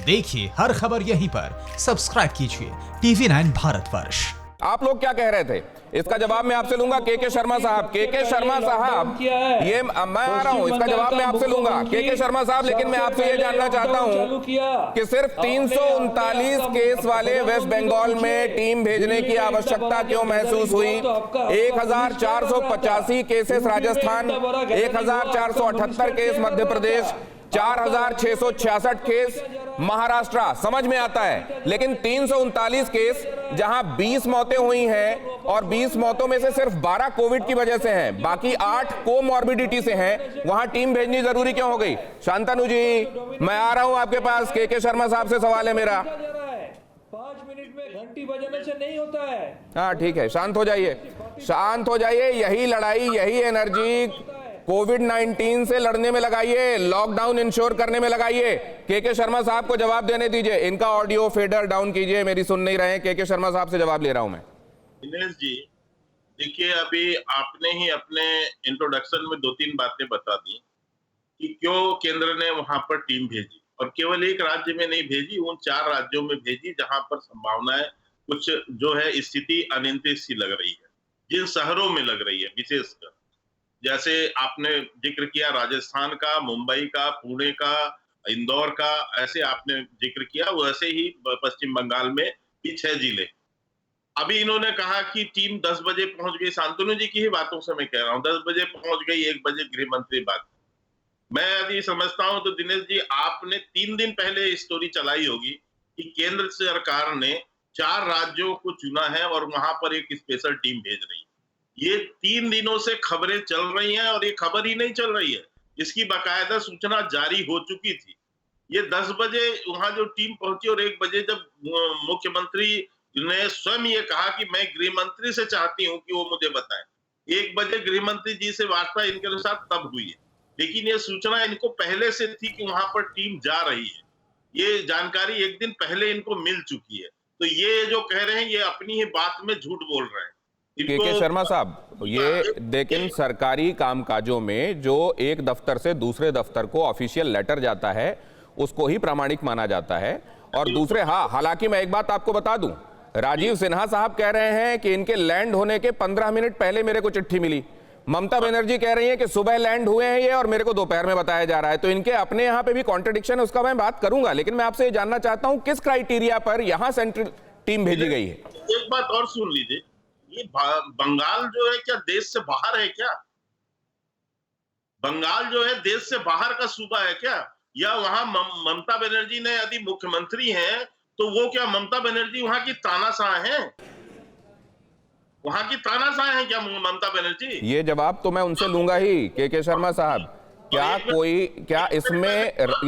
देखिए हर खबर यहीं पर। सब्सक्राइब कीजिए TV9 भारतवर्ष। आप लोग क्या कह रहे थे, इसका जवाब मैं आपसे लूंगा। के शर्मा साहब, के शर्मा साहब, ये मैं आ रहा हूं, इसका जवाब मैं आपसे लूंगा के शर्मा साहब। लेकिन मैं आपसे ये जानना चाहता हूं कि सिर्फ 339 केस वाले वेस्ट बंगाल में टीम भेजने की आवश्यकता क्यों महसूस हुई? 1485 cases Rajasthan, 1478 case Madhya Pradesh, 4666 case Maharashtra, समझ में आता है। लेकिन 339 केस जहां 20 मौतें हुई हैं और 20 मौतों में से सिर्फ 12 कोविड की वजह से हैं, बाकी 8 कोमॉर्बिडिटी से हैं, वहां टीम भेजनी जरूरी क्यों हो गई? शांतनु जी, मैं आ रहा हूं आपके पास। के शर्मा साहब से सवाल है मेरा। 5 मिनट में घंटी बजाने से नहीं होता है। हाँ ठीक है, शांत हो जाइए, शांत हो जाइए। यही लड़ाई, यही एनर्जी कोविड-19 से लड़ने में लगाइए, लॉकडाउन इंश्योर करने में लगाइए। के शर्मा साहब को जवाब देने दीजिए। इनका ऑडियो फेडर डाउन कीजिए, मेरी सुन नहीं रहे। के शर्मा साहब से जवाब ले रहा हूं मैं। दिनेश जी, देखिए अभी आपने ही अपने इंट्रोडक्शन में 2-3 बातें बता दी कि क्यों केंद्र ने वहां पर टीम भेजी, और केवल एक राज्य में नहीं भेजी, उन 4 राज्यों में भेजी जहां पर संभावनाएं कुछ जो है स्थिति अनियंत्रित सी लग रही है, जिन शहरों में लग रही है विशेषकर। जैसे आपने जिक्र किया राजस्थान का, मुंबई का, पुणे का, इंदौर का, ऐसे आपने जिक्र किया। वैसे ही पश्चिम बंगाल में भी 6 जिले। अभी इन्होंने कहा कि टीम 10 बजे पहुंच गई। शांतनु जी की ही बातों से मैं कह रहा हूं, 10 बजे पहुंच गई, 1 बजे गृह मंत्री बात। मैं यदि समझता हूं तो दिनेश जी, आपने 3 दिन पहले स्टोरी चलाई होगी कि केंद्र सरकार ने 4 राज्यों को चुना है और वहां पर एक स्पेशल टीम भेज रही है। ये 3 दिनों से खबरें चल रही हैं, और ये खबर ही नहीं चल रही है, इसकी बाकायदा सूचना जारी हो चुकी थी। ये 10 बजे वहां जो टीम पहुंची, और 1 बजे जब मुख्यमंत्री ने स्वयं ये कहा कि मैं गृह मंत्री से चाहती हूं कि वो मुझे बताएं, 1 बजे गृह मंत्री जी से वार्ता इनके साथ तब हुई है। लेकिन ये सूचना इनको पहले से थी कि वहां पर टीम जा रही है, ये जानकारी 1 दिन पहले इनको मिल चुकी है। तो ये जो कह रहे हैं, ये अपनी ही बात में झूठ बोल रहे हैं। के शर्मा साहब, ये लेकिन सरकारी कामकाजों में जो एक दफ्तर से दूसरे दफ्तर को ऑफिशियल लेटर जाता है, उसको ही प्रामाणिक माना जाता है। और दूसरे, हाँ, हालांकि मैं एक बात आपको बता दूं, राजीव सिन्हा साहब कह रहे हैं कि इनके लैंड होने के 15 मिनट पहले मेरे को चिट्ठी मिली। ममता बनर्जी कह रही है कि सुबह लैंड हुए हैं ये, और मेरे को दोपहर में बताया जा रहा है। तो इनके अपने यहाँ पे भी कॉन्ट्रडिक्शन है, उसका मैं बात करूंगा। लेकिन मैं आपसे जानना चाहता हूं, किस क्राइटेरिया पर यहाँ सेंट्रल टीम भेजी गई है? एक बात और सुन लीजिए, ये बंगाल जो है क्या देश से बाहर है क्या? बंगाल जो है देश से बाहर का सूबा है क्या? या वहां ममता बनर्जी ने यदि मुख्यमंत्री हैं तो वो क्या ममता बनर्जी वहां की तानाशाह हैं? वहां की तानाशाह हैं क्या ममता बनर्जी? ये जवाब तो मैं उनसे लूंगा ही। के शर्मा साहब, क्या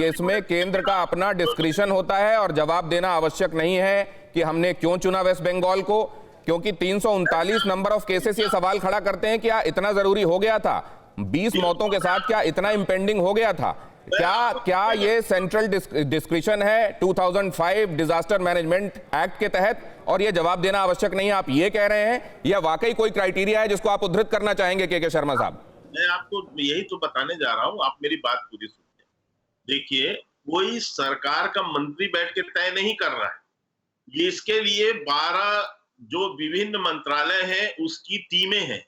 इसमें केंद्र का अपना डिस्क्रिशन होता है और जवाब देना आवश्यक नहीं है कि हमने क्यों चुना वेस्ट बंगाल को? क्योंकि 339 नंबर ऑफ केसेस ये सवाल खड़ा करते हैं, क्या इतना जरूरी हो गया था? 20 मौतों के साथ क्या इतना इंपेंडिंग हो गया था? क्या ये सेंट्रल डिस्क्रिशन है 2005 डिजास्टर मैनेजमेंट एक्ट के तहत, और ये जवाब देना आवश्यक नहीं है, आप ये कह रहे हैं? या वाकई कोई क्राइटेरिया है जिसको आप उद्धृत करना चाहेंगे? के शर्मा साहब, मैं आपको यही तो बताने जा रहा हूं, आप मेरी बात पूरी सुनिए। देखिए, कोई सरकार का मंत्री बैठ के तय नहीं कर रहा है, ये इसके लिए 12 जो विभिन्न मंत्रालय हैं उसकी टीमें हैं,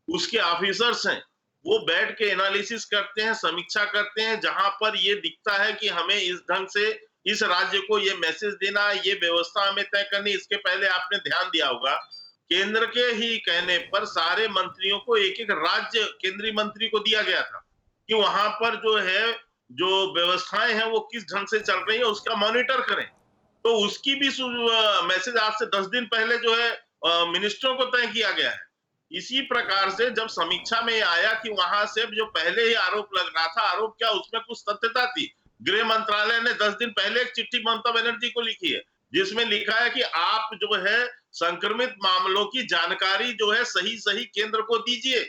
उसके ऑफिसर्स हैं, वो बैठ के एनालिसिस करते हैं, समीक्षा करते हैं। जहां पर ये दिखता है कि हमें इस ढंग से इस राज्य को ये मैसेज देना, ये व्यवस्था हमें तय करनी। इसके पहले आपने ध्यान दिया होगा, केंद्र के ही कहने पर सारे मंत्रियों को एक-एक राज्य केंद्रीय मंत्री को दिया गया था कि वहां पर जो है, जो व्यवस्थाएं हैं वो किस ढंग से चल रही है उसका मॉनिटर करें। तो उसकी भी मैसेज आज से 10 दिन पहले जो है मिनिस्टरों को तय किया गया है। इसी प्रकार से जब समीक्षा में आया कि वहां से जो पहले ही आरोप लग रहा था, आरोप क्या उसमें कुछ तथ्यता थी, गृह मंत्रालय ने 10 दिन पहले एक चिट्ठी ममता बनर्जी को लिखी है, जिसमें लिखा है कि आप जो है संक्रमित मामलों की जानकारी जो है सही केंद्र को दीजिए,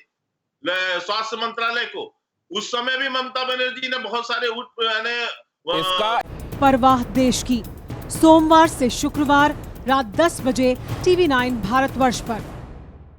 स्वास्थ्य मंत्रालय को। उस समय भी ममता बनर्जी ने बहुत सारे इसका परवाह देश की, सोमवार से शुक्रवार रात 10 बजे TV9 भारतवर्ष पर।